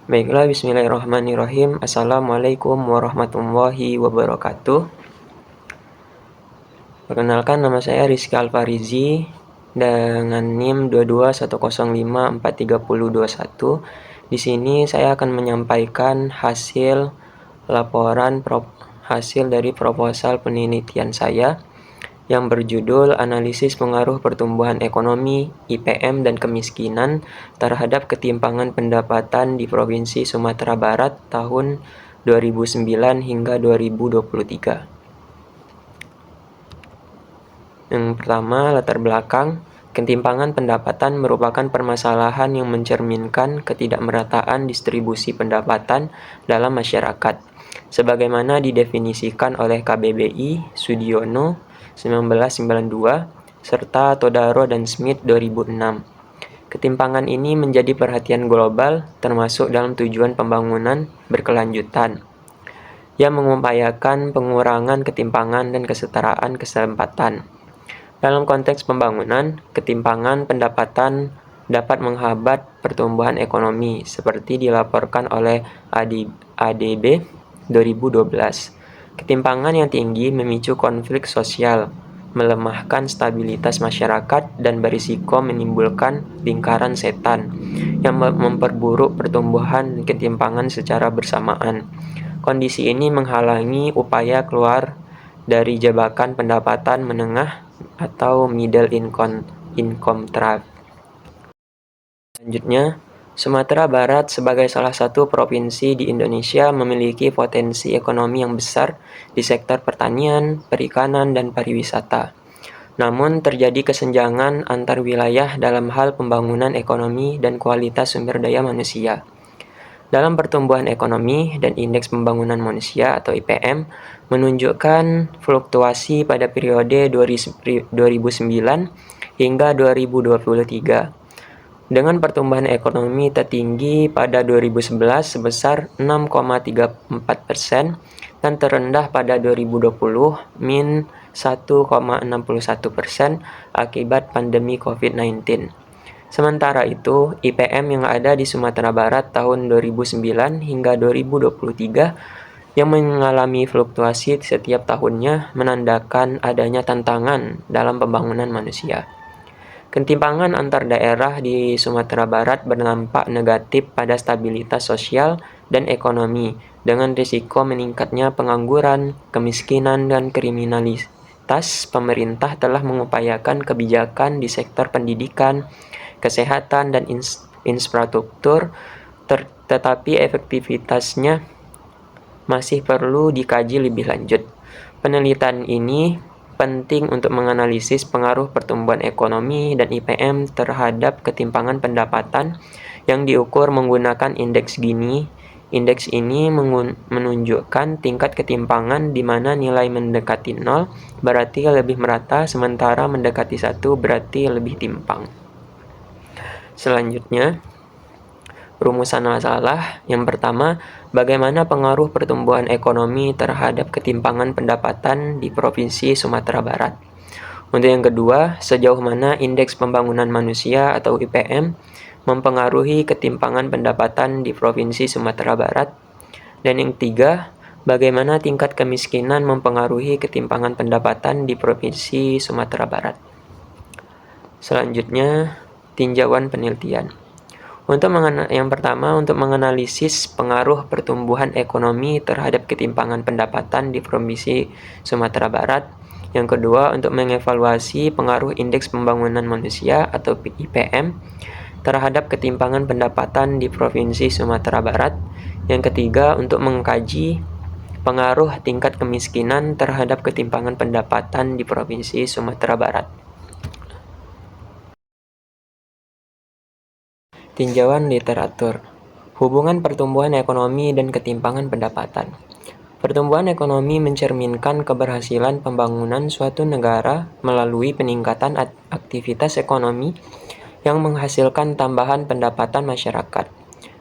Baiklah, bismillahirrahmanirrahim. Assalamualaikum warahmatullahi wabarakatuh. Perkenalkan, nama saya Rizky Alfarizi dengan NIM 221054321. Di sini saya akan menyampaikan hasil dari proposal penelitian saya yang berjudul Analisis Pengaruh Pertumbuhan Ekonomi, IPM, dan Kemiskinan terhadap Ketimpangan Pendapatan di Provinsi Sumatera Barat tahun 2009 hingga 2023. Yang pertama, latar belakang. Ketimpangan pendapatan merupakan permasalahan yang mencerminkan ketidakmerataan distribusi pendapatan dalam masyarakat, sebagaimana didefinisikan oleh KBBI Sudiono 1992 serta Todaro dan Smith 2006. Ketimpangan ini menjadi perhatian global, termasuk dalam tujuan pembangunan berkelanjutan yang mengupayakan pengurangan ketimpangan dan kesetaraan kesempatan. Dalam konteks pembangunan, ketimpangan pendapatan dapat menghambat pertumbuhan ekonomi, seperti dilaporkan oleh ADB 2012. Ketimpangan yang tinggi memicu konflik sosial, melemahkan stabilitas masyarakat, dan berisiko menimbulkan lingkaran setan yang memperburuk pertumbuhan dan ketimpangan secara bersamaan. Kondisi ini menghalangi upaya keluar dari jebakan pendapatan menengah atau middle income trap. Selanjutnya, Sumatera Barat sebagai salah satu provinsi di Indonesia memiliki potensi ekonomi yang besar di sektor pertanian, perikanan, dan pariwisata. Namun, terjadi kesenjangan antar wilayah dalam hal pembangunan ekonomi dan kualitas sumber daya manusia. Dalam pertumbuhan ekonomi dan indeks pembangunan manusia atau IPM menunjukkan fluktuasi pada periode 2009 hingga 2023. Dengan pertumbuhan ekonomi tertinggi pada 2011 sebesar 6,34% dan terendah pada 2020 min 1,61% akibat pandemi COVID-19. Sementara itu, IPM yang ada di Sumatera Barat tahun 2009 hingga 2023 yang mengalami fluktuasi setiap tahunnya menandakan adanya tantangan dalam pembangunan manusia. Ketimpangan antar daerah di Sumatera Barat berdampak negatif pada stabilitas sosial dan ekonomi, dengan risiko meningkatnya pengangguran, kemiskinan, dan kriminalitas. Pemerintah telah mengupayakan kebijakan di sektor pendidikan, kesehatan, dan infrastruktur, tetapi efektivitasnya masih perlu dikaji lebih lanjut. Penelitian ini penting untuk menganalisis pengaruh pertumbuhan ekonomi dan IPM terhadap ketimpangan pendapatan yang diukur menggunakan indeks Gini. Indeks ini menunjukkan tingkat ketimpangan di mana nilai mendekati 0 berarti lebih merata, sementara mendekati 1 berarti lebih timpang. Selanjutnya, rumusan masalah. Yang pertama, bagaimana pengaruh pertumbuhan ekonomi terhadap ketimpangan pendapatan di Provinsi Sumatera Barat. Untuk yang kedua, sejauh mana indeks pembangunan manusia atau IPM mempengaruhi ketimpangan pendapatan di Provinsi Sumatera Barat. Dan yang ketiga, bagaimana tingkat kemiskinan mempengaruhi ketimpangan pendapatan di Provinsi Sumatera Barat. Selanjutnya, tinjauan penelitian. Yang pertama, untuk menganalisis pengaruh pertumbuhan ekonomi terhadap ketimpangan pendapatan di Provinsi Sumatera Barat. Yang kedua, untuk mengevaluasi pengaruh indeks pembangunan manusia atau IPM terhadap ketimpangan pendapatan di Provinsi Sumatera Barat. Yang ketiga, untuk mengkaji pengaruh tingkat kemiskinan terhadap ketimpangan pendapatan di Provinsi Sumatera Barat. Tinjauan literatur. Hubungan pertumbuhan ekonomi dan ketimpangan pendapatan. Pertumbuhan ekonomi mencerminkan keberhasilan pembangunan suatu negara melalui peningkatan aktivitas ekonomi yang menghasilkan tambahan pendapatan masyarakat.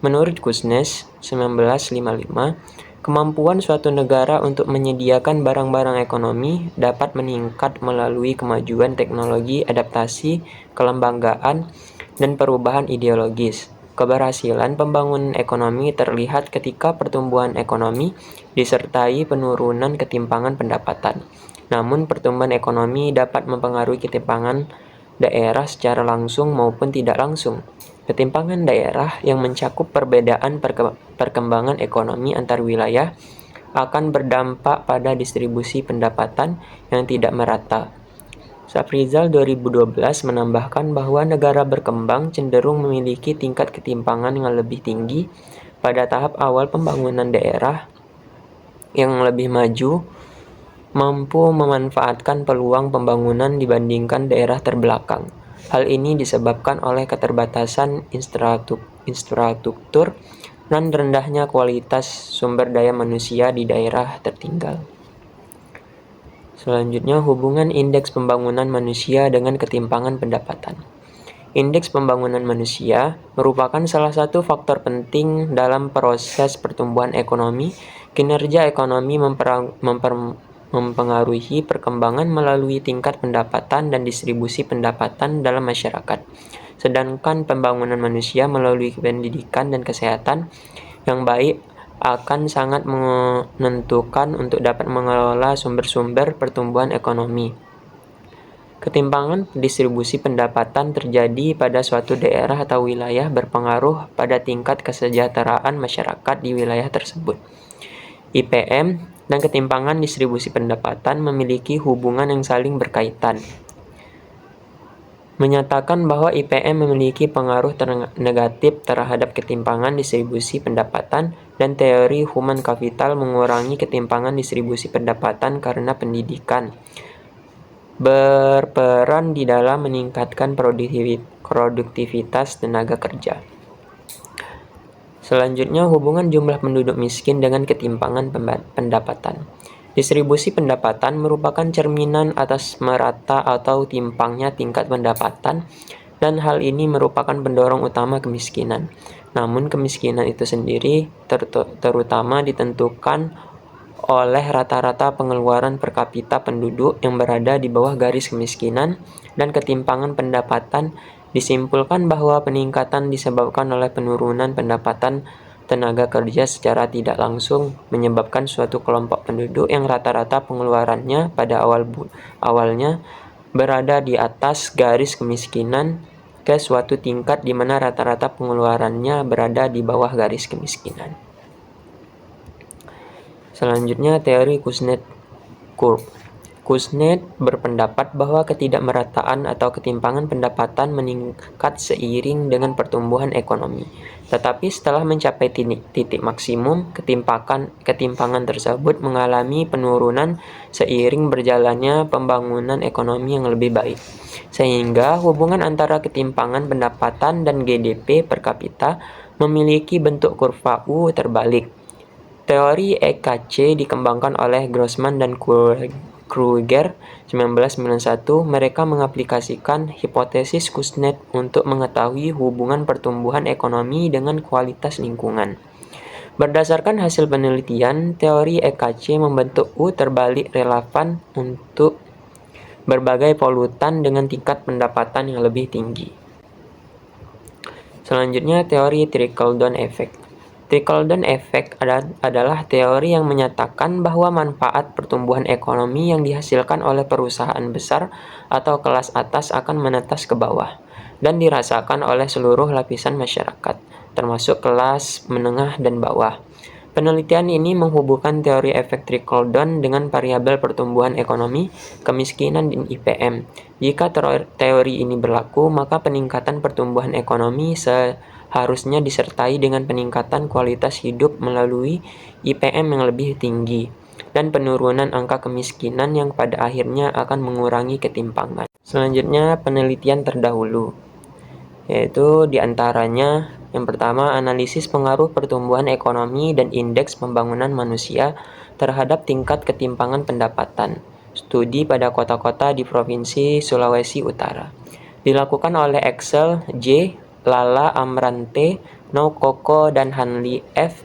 Menurut Kuznets 1955, kemampuan suatu negara untuk menyediakan barang-barang ekonomi dapat meningkat melalui kemajuan teknologi, adaptasi, kelembagaan, dan perubahan ideologis. Keberhasilan pembangunan ekonomi terlihat ketika pertumbuhan ekonomi disertai penurunan ketimpangan pendapatan. Namun, pertumbuhan ekonomi dapat mempengaruhi ketimpangan daerah secara langsung maupun tidak langsung. Ketimpangan daerah yang mencakup perbedaan perkembangan ekonomi antar wilayah akan berdampak pada distribusi pendapatan yang tidak merata. Saprizal 2012 menambahkan bahwa negara berkembang cenderung memiliki tingkat ketimpangan yang lebih tinggi pada tahap awal pembangunan. Daerah yang lebih maju mampu memanfaatkan peluang pembangunan dibandingkan daerah terbelakang. Hal ini disebabkan oleh keterbatasan infrastruktur dan rendahnya kualitas sumber daya manusia di daerah tertinggal. Selanjutnya, hubungan indeks pembangunan manusia dengan ketimpangan pendapatan. Indeks pembangunan manusia merupakan salah satu faktor penting dalam proses pertumbuhan ekonomi. Kinerja ekonomi mempengaruhi perkembangan melalui tingkat pendapatan dan distribusi pendapatan dalam masyarakat. Sedangkan pembangunan manusia melalui pendidikan dan kesehatan yang baik akan sangat menentukan untuk dapat mengelola sumber-sumber pertumbuhan ekonomi. Ketimpangan distribusi pendapatan terjadi pada suatu daerah atau wilayah berpengaruh pada tingkat kesejahteraan masyarakat di wilayah tersebut. IPM dan ketimpangan distribusi pendapatan memiliki hubungan yang saling berkaitan, menyatakan bahwa IPM memiliki pengaruh negatif terhadap ketimpangan distribusi pendapatan, dan teori human capital mengurangi ketimpangan distribusi pendapatan karena pendidikan berperan di dalam meningkatkan produktivitas tenaga kerja. Selanjutnya, hubungan jumlah penduduk miskin dengan ketimpangan pendapatan. Distribusi pendapatan merupakan cerminan atas merata atau timpangnya tingkat pendapatan, dan hal ini merupakan pendorong utama kemiskinan. Namun, kemiskinan itu sendiri terutama ditentukan oleh rata-rata pengeluaran per kapita penduduk yang berada di bawah garis kemiskinan, dan ketimpangan pendapatan disimpulkan bahwa peningkatan disebabkan oleh penurunan pendapatan tenaga kerja secara tidak langsung, menyebabkan suatu kelompok penduduk yang rata-rata pengeluarannya pada awalnya berada di atas garis kemiskinan ke suatu tingkat di mana rata-rata pengeluarannya berada di bawah garis kemiskinan. Selanjutnya, teori Kuznets-Curry. Kuznets berpendapat bahwa ketidakmerataan atau ketimpangan pendapatan meningkat seiring dengan pertumbuhan ekonomi. Tetapi setelah mencapai titik maksimum, ketimpangan tersebut mengalami penurunan seiring berjalannya pembangunan ekonomi yang lebih baik. Sehingga hubungan antara ketimpangan pendapatan dan GDP per kapita memiliki bentuk kurva U terbalik. Teori EKC dikembangkan oleh Grossman dan Kruger 1991. Mereka mengaplikasikan hipotesis Kuznets untuk mengetahui hubungan pertumbuhan ekonomi dengan kualitas lingkungan. Berdasarkan hasil penelitian, teori EKC membentuk U terbalik relevan untuk berbagai polutan dengan tingkat pendapatan yang lebih tinggi. Selanjutnya, teori trickle-down effect. Trickle-down effect adalah teori yang menyatakan bahwa manfaat pertumbuhan ekonomi yang dihasilkan oleh perusahaan besar atau kelas atas akan menetas ke bawah dan dirasakan oleh seluruh lapisan masyarakat, termasuk kelas menengah dan bawah. Penelitian ini menghubungkan teori efek trickle-down dengan variabel pertumbuhan ekonomi, kemiskinan, dan IPM. Jika teori ini berlaku, maka peningkatan pertumbuhan ekonomi harusnya disertai dengan peningkatan kualitas hidup melalui IPM yang lebih tinggi dan penurunan angka kemiskinan yang pada akhirnya akan mengurangi ketimpangan. Selanjutnya, penelitian terdahulu, yaitu diantaranya yang pertama, analisis pengaruh pertumbuhan ekonomi dan indeks pembangunan manusia terhadap tingkat ketimpangan pendapatan. Studi pada kota-kota di Provinsi Sulawesi Utara. Dilakukan oleh Excel J. Lala Amrante, No Koko, dan Hanli F.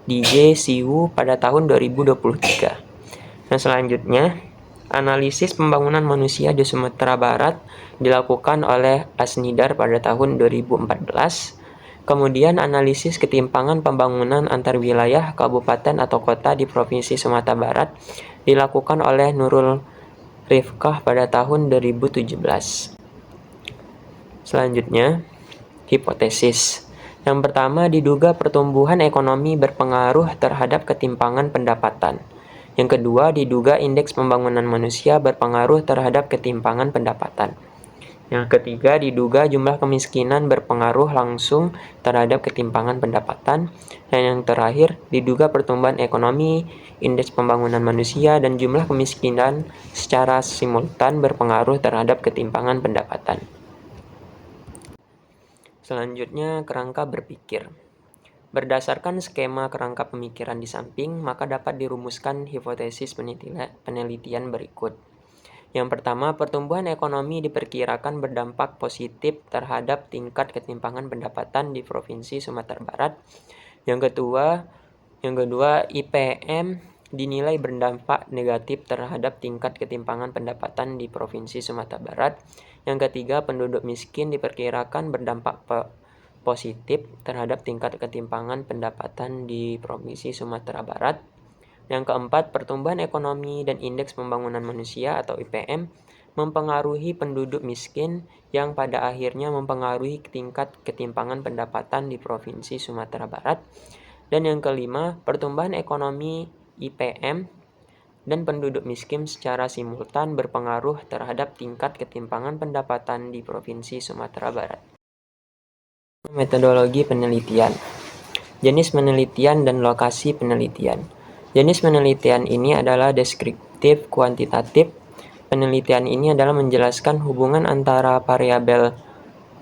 DJ Siwu pada tahun 2023. Nah, selanjutnya, analisis pembangunan manusia di Sumatera Barat dilakukan oleh Asnidar pada tahun 2014. Kemudian analisis ketimpangan pembangunan antar wilayah, kabupaten atau kota di Provinsi Sumatera Barat dilakukan oleh Nurul Rifkah pada tahun 2017. Selanjutnya, hipotesis. Yang pertama, diduga pertumbuhan ekonomi berpengaruh terhadap ketimpangan pendapatan. Yang kedua, diduga indeks pembangunan manusia berpengaruh terhadap ketimpangan pendapatan. Yang ketiga, diduga jumlah kemiskinan berpengaruh langsung terhadap ketimpangan pendapatan. Dan yang terakhir, diduga pertumbuhan ekonomi, indeks pembangunan manusia, dan jumlah kemiskinan secara simultan berpengaruh terhadap ketimpangan pendapatan. Selanjutnya, kerangka berpikir. Berdasarkan skema kerangka pemikiran di samping, maka dapat dirumuskan hipotesis penelitian berikut. Yang pertama, pertumbuhan ekonomi diperkirakan berdampak positif terhadap tingkat ketimpangan pendapatan di Provinsi Sumatera Barat. Yang kedua, IPM dinilai berdampak negatif terhadap tingkat ketimpangan pendapatan di Provinsi Sumatera Barat. Yang ketiga, penduduk miskin diperkirakan berdampak positif terhadap tingkat ketimpangan pendapatan di Provinsi Sumatera Barat. Yang keempat, pertumbuhan ekonomi dan indeks pembangunan manusia atau IPM mempengaruhi penduduk miskin yang pada akhirnya mempengaruhi tingkat ketimpangan pendapatan di Provinsi Sumatera Barat. Dan yang kelima, pertumbuhan ekonomi, IPM, dan penduduk miskin secara simultan berpengaruh terhadap tingkat ketimpangan pendapatan di Provinsi Sumatera Barat. Metodologi penelitian. Jenis penelitian dan lokasi penelitian. Jenis penelitian ini adalah deskriptif kuantitatif. Penelitian ini adalah menjelaskan hubungan antara variabel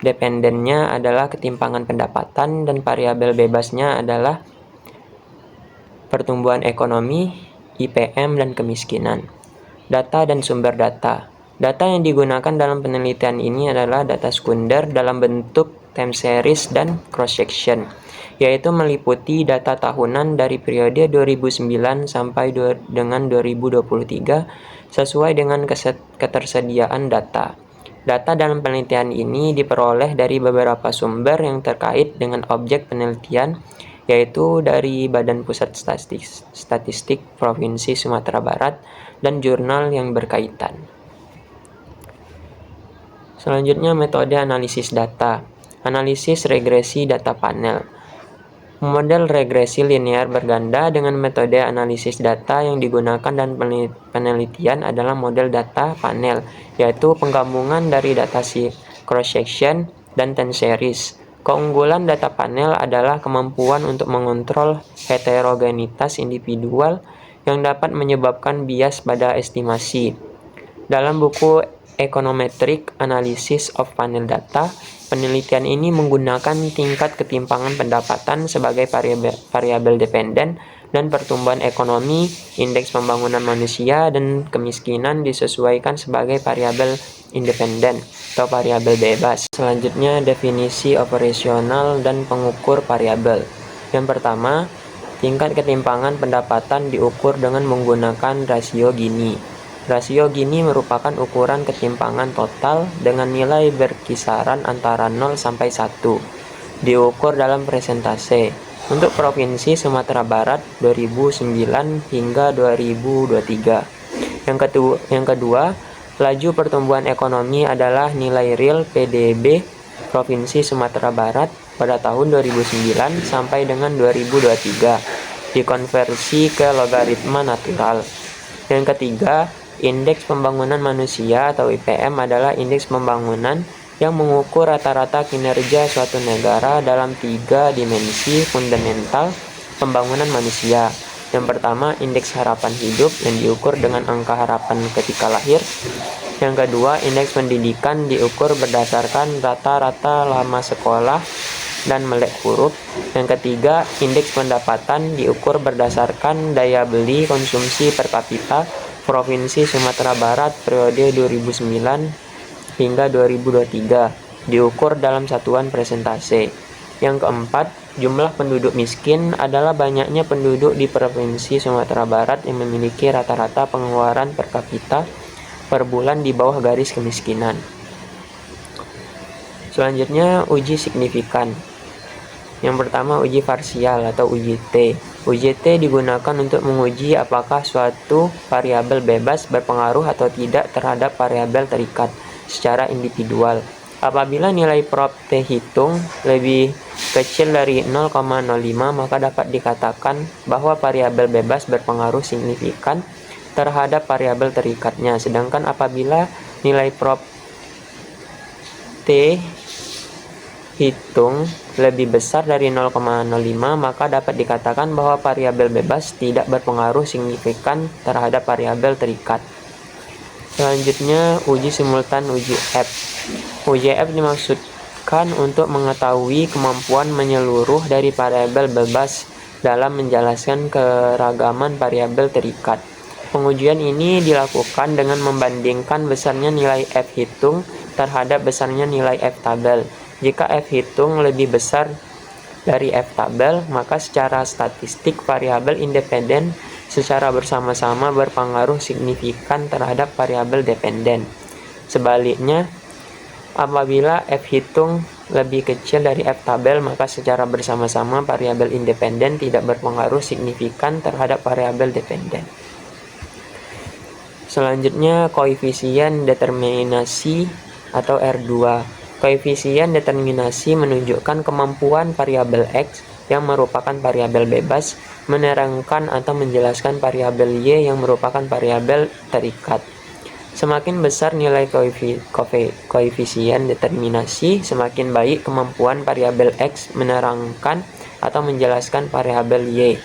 dependennya adalah ketimpangan pendapatan dan variabel bebasnya adalah pertumbuhan ekonomi, IPM, dan kemiskinan. Data dan sumber data. Data yang digunakan dalam penelitian ini adalah data sekunder dalam bentuk time series dan cross-section, yaitu meliputi data tahunan dari periode 2009 sampai dengan 2023 sesuai dengan ketersediaan data. Data dalam penelitian ini diperoleh dari beberapa sumber yang terkait dengan objek penelitian, yaitu dari Badan Pusat Statistik Provinsi Sumatera Barat dan jurnal yang berkaitan. Selanjutnya, metode analisis data. Analisis regresi data panel. Model regresi linear berganda dengan metode analisis data yang digunakan dan penelitian adalah model data panel, yaitu penggabungan dari data cross-section dan time series. Keunggulan data panel adalah kemampuan untuk mengontrol heterogenitas individual yang dapat menyebabkan bias pada estimasi. Dalam buku Econometric Analysis of Panel Data, penelitian ini menggunakan tingkat ketimpangan pendapatan sebagai variabel dependen dan pertumbuhan ekonomi, indeks pembangunan manusia, dan kemiskinan disesuaikan sebagai variabel independen atau variabel bebas. Selanjutnya, definisi operasional dan pengukur variabel. Yang pertama, tingkat ketimpangan pendapatan diukur dengan menggunakan rasio Gini. Rasio Gini merupakan ukuran ketimpangan total dengan nilai berkisaran antara 0 sampai 1. Diukur dalam persentase. Untuk Provinsi Sumatera Barat 2009 hingga 2023. Yang kedua, laju pertumbuhan ekonomi adalah nilai real PDB Provinsi Sumatera Barat pada tahun 2009 sampai dengan 2023, dikonversi ke logaritma natural. Yang ketiga, indeks pembangunan manusia atau IPM adalah indeks pembangunan yang mengukur rata-rata kinerja suatu negara dalam 3 dimensi fundamental pembangunan manusia. Yang pertama, indeks harapan hidup yang diukur dengan angka harapan ketika lahir. Yang kedua, indeks pendidikan diukur berdasarkan rata-rata lama sekolah dan melek huruf. Yang ketiga, indeks pendapatan diukur berdasarkan daya beli konsumsi per kapita Provinsi Sumatera Barat periode 2009 hingga 2023, diukur dalam satuan persentase. Yang keempat, jumlah penduduk miskin adalah banyaknya penduduk di Provinsi Sumatera Barat yang memiliki rata-rata pengeluaran per kapita per bulan di bawah garis kemiskinan. Selanjutnya, uji signifikan. Yang pertama, uji parsial atau uji T. Uji T digunakan untuk menguji apakah suatu variabel bebas berpengaruh atau tidak terhadap variabel terikat secara individual. Apabila nilai prop T hitung lebih kecil dari 0,05, maka dapat dikatakan bahwa variabel bebas berpengaruh signifikan terhadap variabel terikatnya. Sedangkan apabila nilai prop T hitung lebih besar dari 0,05, maka dapat dikatakan bahwa variabel bebas tidak berpengaruh signifikan terhadap variabel terikat. Selanjutnya, uji simultan uji F. Uji F dimaksudkan untuk mengetahui kemampuan menyeluruh dari variabel bebas dalam menjelaskan keragaman variabel terikat. Pengujian ini dilakukan dengan membandingkan besarnya nilai F hitung terhadap besarnya nilai F tabel. Jika F hitung lebih besar dari F tabel, maka secara statistik variabel independen secara bersama-sama berpengaruh signifikan terhadap variabel dependen. Sebaliknya, apabila F hitung lebih kecil dari F tabel, maka secara bersama-sama variabel independen tidak berpengaruh signifikan terhadap variabel dependen. Selanjutnya, koefisien determinasi atau R2. Koefisien determinasi menunjukkan kemampuan variabel X yang merupakan variabel bebas menerangkan atau menjelaskan variabel Y yang merupakan variabel terikat. Semakin besar nilai koefisien determinasi, semakin baik kemampuan variabel X menerangkan atau menjelaskan variabel Y.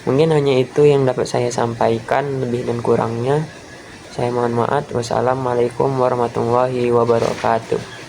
Mungkin hanya itu yang dapat saya sampaikan, lebih dan kurangnya saya mohon maaf. Wassalamualaikum warahmatullahi wabarakatuh.